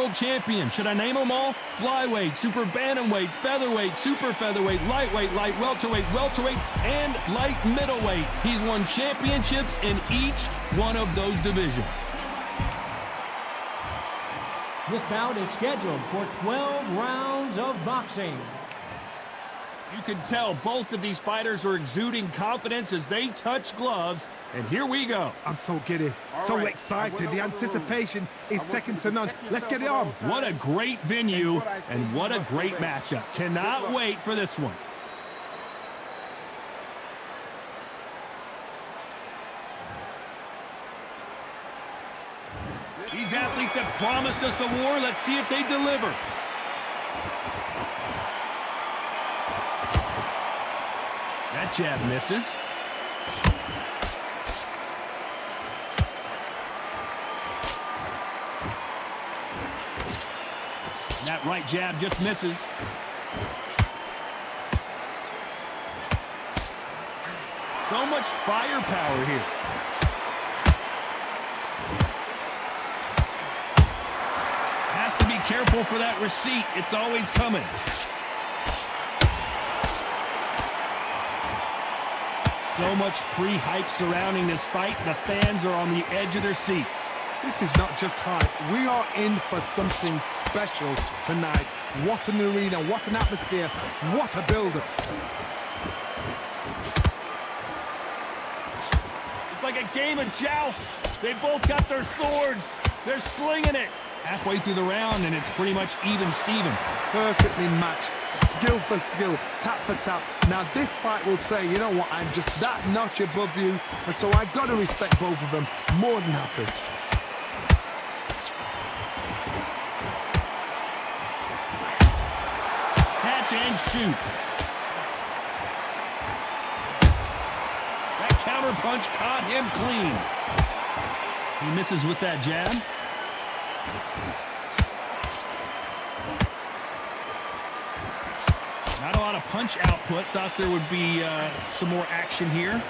world champion. Should I name them all? Flyweight, super bantamweight, featherweight, super featherweight, lightweight, light welterweight, welterweight, and light middleweight. He's won championships in each one of those divisions. This bout is scheduled for 12 rounds of boxing. You can tell both of these fighters are exuding confidence as they touch gloves. And here we go. I'm so giddy, so excited. The anticipation is second to none. Let's get it on. What a great venue and what a great matchup. Cannot wait for this one. These athletes have promised us a war. Let's see if they deliver. That jab misses. And that right jab just misses. So much firepower here. Has to be careful for that receipt. It's always coming. So much pre-hype surrounding this fight. The fans are on the edge of their seats. This is not just hype. We are in for something special tonight. What an arena, what an atmosphere, what a build-up. It's like a game of joust. They both got their swords. They're slinging it. Halfway through the round, and it's pretty much even Steven. Perfectly matched, skill for skill, tap for tap. Now this fight will say, you know what, I'm just that notch above you, and so I've got to respect both of them. More than happy. Catch and shoot. That counter punch caught him clean. He misses with that jab. Not a lot of punch output. Thought there would be some more action here.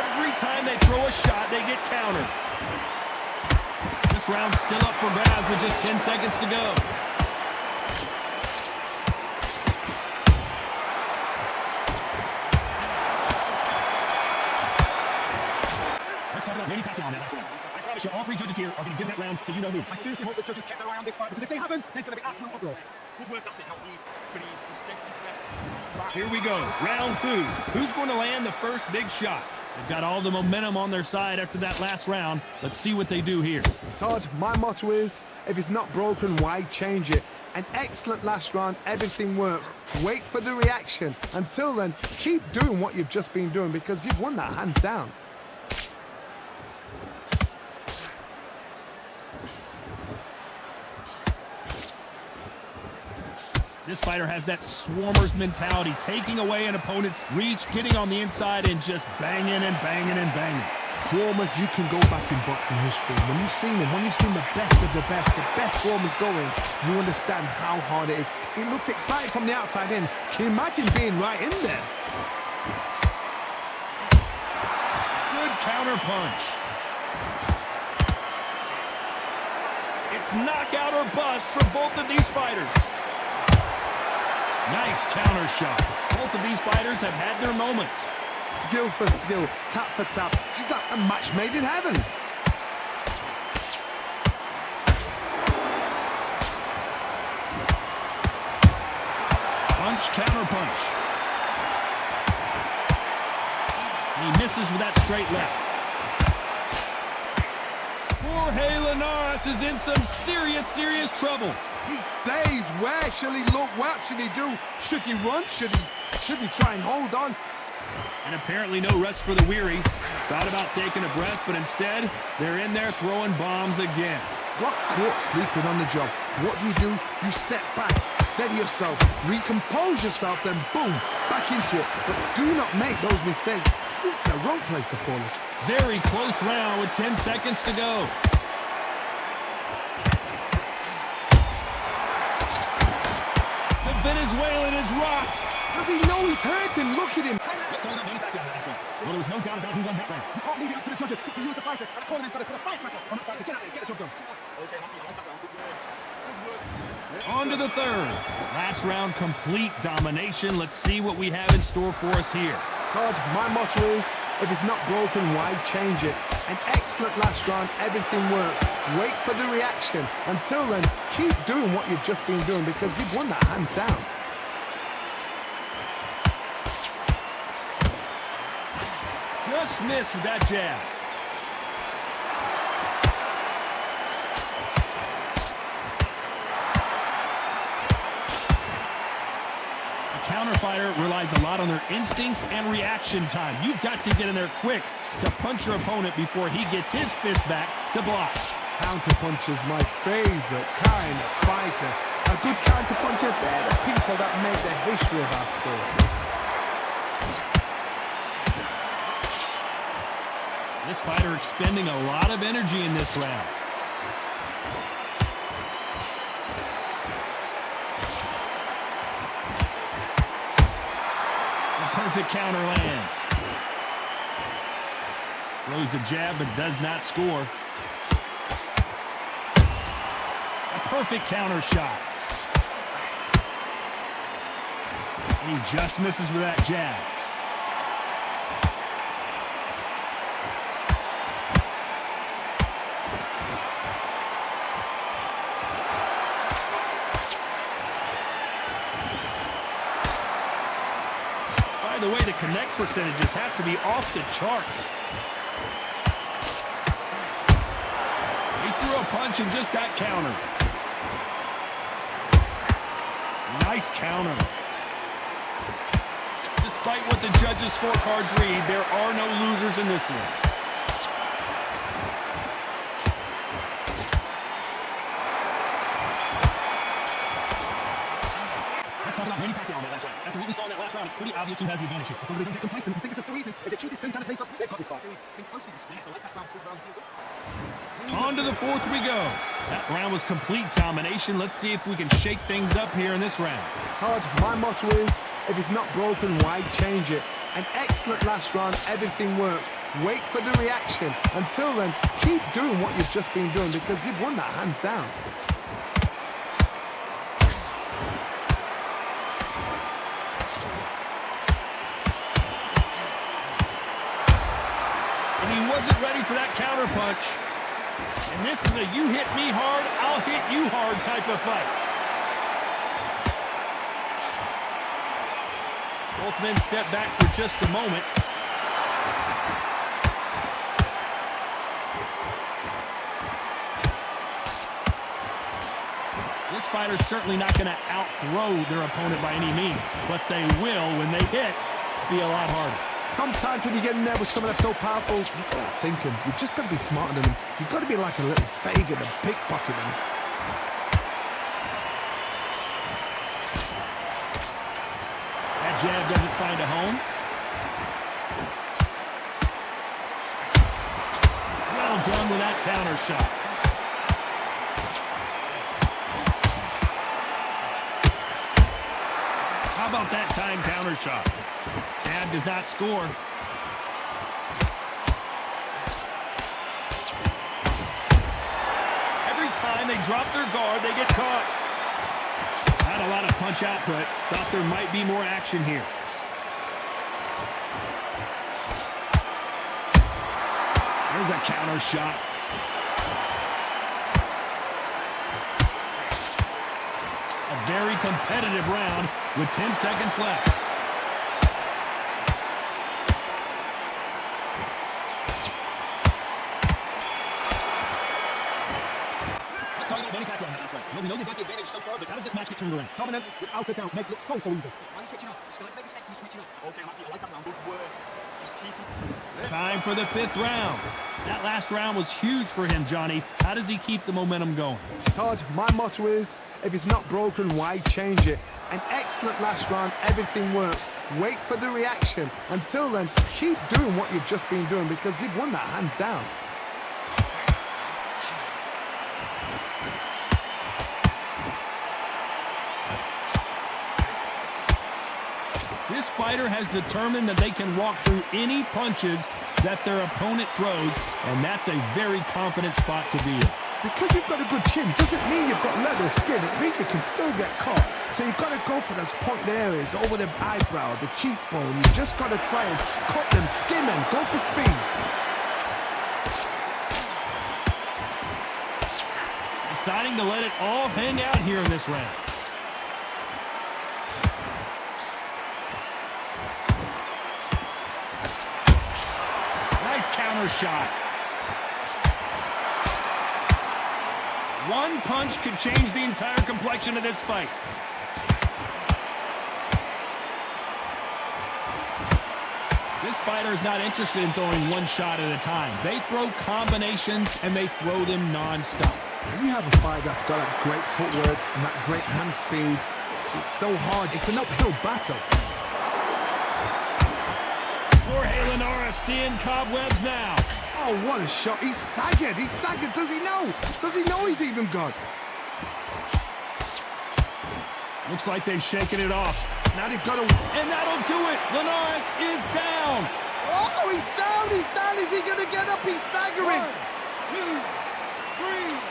Every time they throw a shot, they get countered. This round's still up for grabs with just 10 seconds to go. Let's talk about Manny Pacquiao on that last round. I promise you, all three judges here are going to give that round to you-know-who. I seriously hope the judges kept their eye on this fight, because if they haven't, there's going to be absolute uproar. Good work, that's it. Here we go, round two. Who's going to land the first big shot? They've got all the momentum on their side after that last round. Let's see what they do here. Todd, my motto is, if it's not broken, why change it? An excellent last round, everything works. Wait for the reaction. Until then, keep doing what you've just been doing, because you've won that hands down. This fighter has that swarmer's mentality, taking away an opponent's reach, getting on the inside, and just banging and banging and banging. Swarmers, you can go back in boxing history. When you've seen them, when you've seen the best of the best swarmers going, you understand how hard it is. It looks exciting from the outside in. Can you imagine being right in there? Good counter punch. It's knockout or bust for both of these fighters. Nice counter shot. Both of these fighters have had their moments. Skill for skill, tap for tap. Just like a match made in heaven. Punch, counter punch. He misses with that straight left. Jorge Linares is in some serious trouble. He's dazed. Where shall he look? What should he do? Should he run? Should he try and hold on? And apparently no rest for the weary. Thought about taking a breath, but instead, they're in there throwing bombs again. Got caught sleeping on the job. What do? You step back, steady yourself, recompose yourself, then boom, back into it. But do not make those mistakes. This is the wrong place to fall asleep. Very close round with 10 seconds to go. The Venezuelan is rocked. Does he know he's hurting? Look at him. Let's talk about Manny Pacquiao. Well, there was no doubt about who won that round. You can't leave it up to the judges to you as a fighter. The tournament's got to put a firecracker on the fighter. Get out there, get the job done. On to the third. Last round, complete domination. Let's see what we have in store for us here. Todd, my motto is, if it's not broken, why change it? An excellent last round, everything works. Wait for the reaction. Until then, keep doing what you've just been doing because you've won that hands down. Just missed with that jab. Counter fighter relies a lot on their instincts and reaction time. You've got to get in there quick to punch your opponent before he gets his fist back to block. Counter punch is my favorite kind of fighter. A good counter puncher, they're the people that make the history of our sport. This fighter expending a lot of energy in this round. Perfect counter lands. Throws the jab but does not score. A perfect counter shot. And he just misses with that jab. By the way, the connect percentages have to be off the charts. He threw a punch and just got countered. Nice counter. Despite what the judges' scorecards read, there are no losers in this one. Let's talk about Manny Pacquiao on that last round. After what we saw in that last round, it's pretty obvious who has the advantage here. Somebody don't get complacent. I think this is too easy. If they keep this same kind of pace up, they've got this far. On to the fourth we go. That round was complete domination. Let's see if we can shake things up here in this round. Todd, my motto is, if it's not broken, why change it? An excellent last round, everything works. Wait for the reaction. Until then, keep doing what you've just been doing because you've won that hands down. And he wasn't ready for that counter punch. And this is a you hit me hard, I'll hit you hard type of fight. Both men step back for just a moment. This fighter's certainly not going to out-throw their opponent by any means, but they will, when they hit, be a lot harder. Sometimes when you get in there with someone that's so powerful, you've got to think him. You've just got to be smarter than him. You've got to be like a little Fagin and pickpocket him. That jab doesn't find a home. Well done with that counter shot. How about that time counter shot? Jab does not score. Every time they drop their guard, they get caught. Not a lot of punch output. Thought there might be more action here. There's a counter shot. A very competitive round with 10 seconds left. Let's talk about Manny Pacquiao on that last round. We know they've got the advantage so far, but how does this match get turned around? Dominance without a doubt make it look so easy. Why are you switching off? Still let's make mistakes and you're switching off. Okay, I like that round. Good work. Just keep it. Time for the fifth round. That last round was huge for him, Johnny. How does he keep the momentum going? Todd, my motto is, if it's not broken, why change it? An excellent last round, everything works. Wait for the reaction. Until then, keep doing what you've just been doing because you've won that hands down. This fighter has determined that they can walk through any punches that their opponent throws, and that's a very confident spot to be in. Because you've got a good chin doesn't mean you've got leather skin. It means you can still get caught. So you've got to go for those pointed areas over the eyebrow, the cheekbone. You just got to try and cut them, skim them, go for speed. Deciding to let it all hang out here in this round. Nice counter shot. One punch could change the entire complexion of this fight. This fighter is not interested in throwing one shot at a time. They throw combinations, and they throw them non-stop. When you have a fight that's got that great footwork and that great hand speed, it's so hard. It's an uphill battle. Jorge Linares seeing cobwebs now. Oh, what a shot. He's staggered. He's staggered. Does he know? Does he know he's even gone? Looks like they've shaken it off. Now they've got to... And that'll do it. Linares is down. Oh, he's down. He's down. Is he going to get up? He's staggering. 1, 2, 3, 4.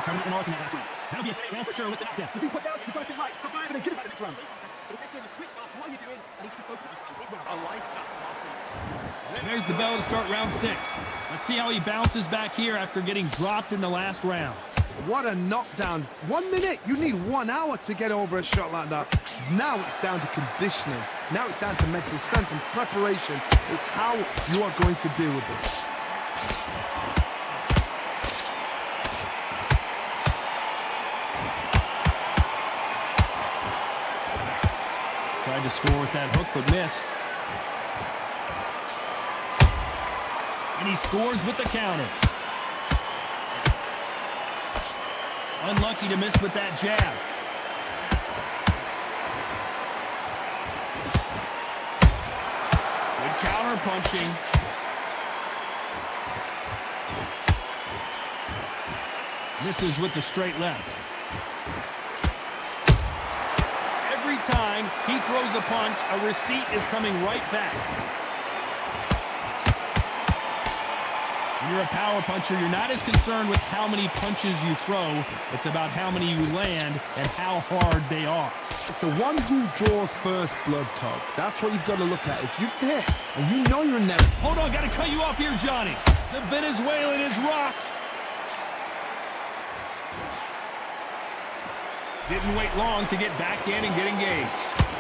I'm not Linares in that last round. That'll be a today round for sure with the knockdown. You've been put down, you've got to get right, survive and then get it back in the drum. So this is switched off, what are you doing? And he's just focused on this well. I like that. There's the bell to start round 6. Let's see how he bounces back here after getting dropped in the last round. What a knockdown. 1 minute. You need 1 hour to get over a shot like that. Now it's down to conditioning. Now it's down to mental strength and preparation. It's how you are going to deal with it. Tried to score with that hook, but missed. And he scores with the counter. Unlucky to miss with that jab. Good counter punching. Misses with the straight left. Every time he throws a punch, a receipt is coming right back. When you're a power puncher, you're not as concerned with how many punches you throw. It's about how many you land and how hard they are. It's the one who draws first blood, Todd. That's what you've got to look at. If you've hit and you know you're in there. Hold on, got to cut you off here, Johnny. The Venezuelan is rocked. Didn't wait long to get back in and get engaged.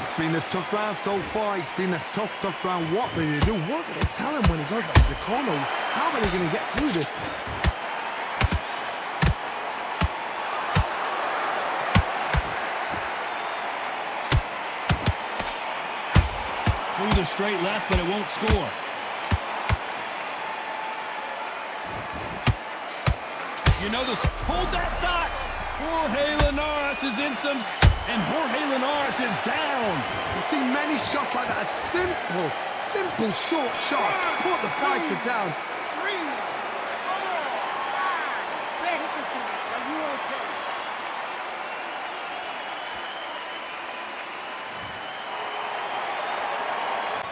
It's been a tough round so far. It's been a tough round. What do they do? What do they tell him when he goes back to the corner? How are they going to get through this? Through the straight left, but it won't score. You know this. Hold that thought. Jorge Linares is in some... And Jorge Linares is down. You've seen many shots like that. A simple short shot. Put the fighter down. 3, 4, 5, 6. Are you okay?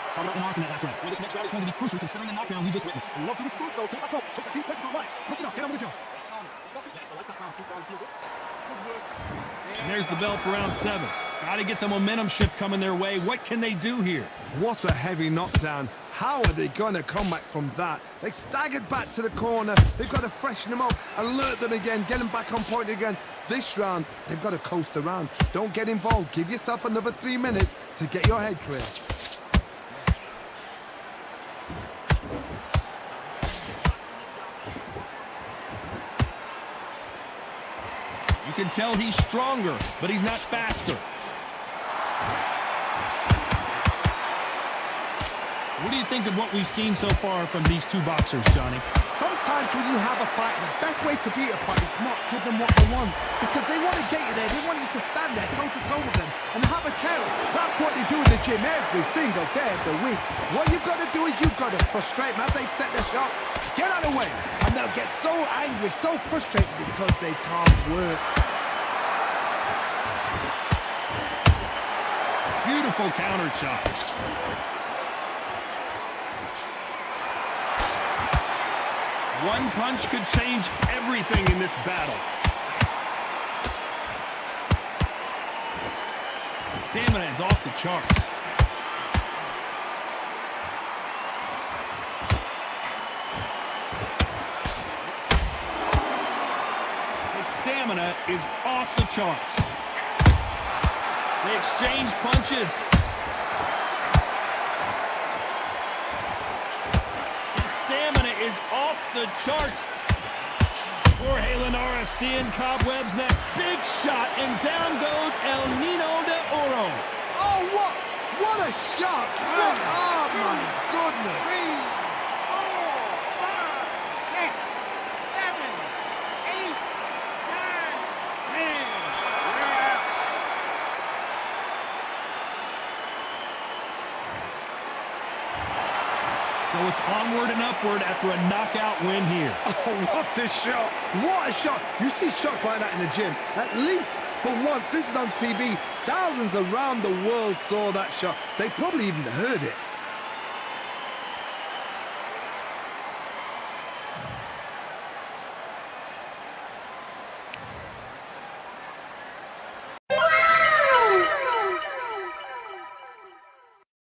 So I'm not Linares in that last round. Well, this next round is going to be crucial considering the knockdown we just witnessed. Love the response though. Keep that up. Take the deep technical line. Push it up. Get on with the job. Yes, I like that round. Keep going. Feel good. Good work. And there's the bell for round 7. Got to get the momentum shift coming their way. What can they do here? What a heavy knockdown. How are they going to come back from that? They staggered back to the corner. They've got to freshen them up, alert them again, get them back on point again. This round, they've got to coast around. Don't get involved. Give yourself another 3 minutes to get your head clear. You can tell he's stronger, but he's not faster. What do you think of what we've seen so far from these two boxers, Johnny? Sometimes when you have a fight, the best way to beat a fight is not give them what they want. Because they want to get you there. They want you to stand there toe-to-toe with them and have a tail. That's what they do in the gym every single day of the week. What you've got to do is you've got to frustrate them as they set their shots. Get out of the way. And they'll get so angry, so frustrated because they can't work. Beautiful counter shot. One punch could change everything in this battle. Stamina is off the charts. His stamina is off the charts. They exchange punches. His stamina is off the charts. Jorge Linares seeing cobwebs next. Big shot, and down goes El Nino de Oro. Oh, what a shot! Oh, my goodness! 3, 4, 5, 6, 7, 8, 9, 10. We're out. So it's onward and upward after a knockout win here. Oh, what a shot! What a shot! You see shots like that in the gym. At least for once, this is on TV. Thousands around the world saw that shot. They probably even heard it.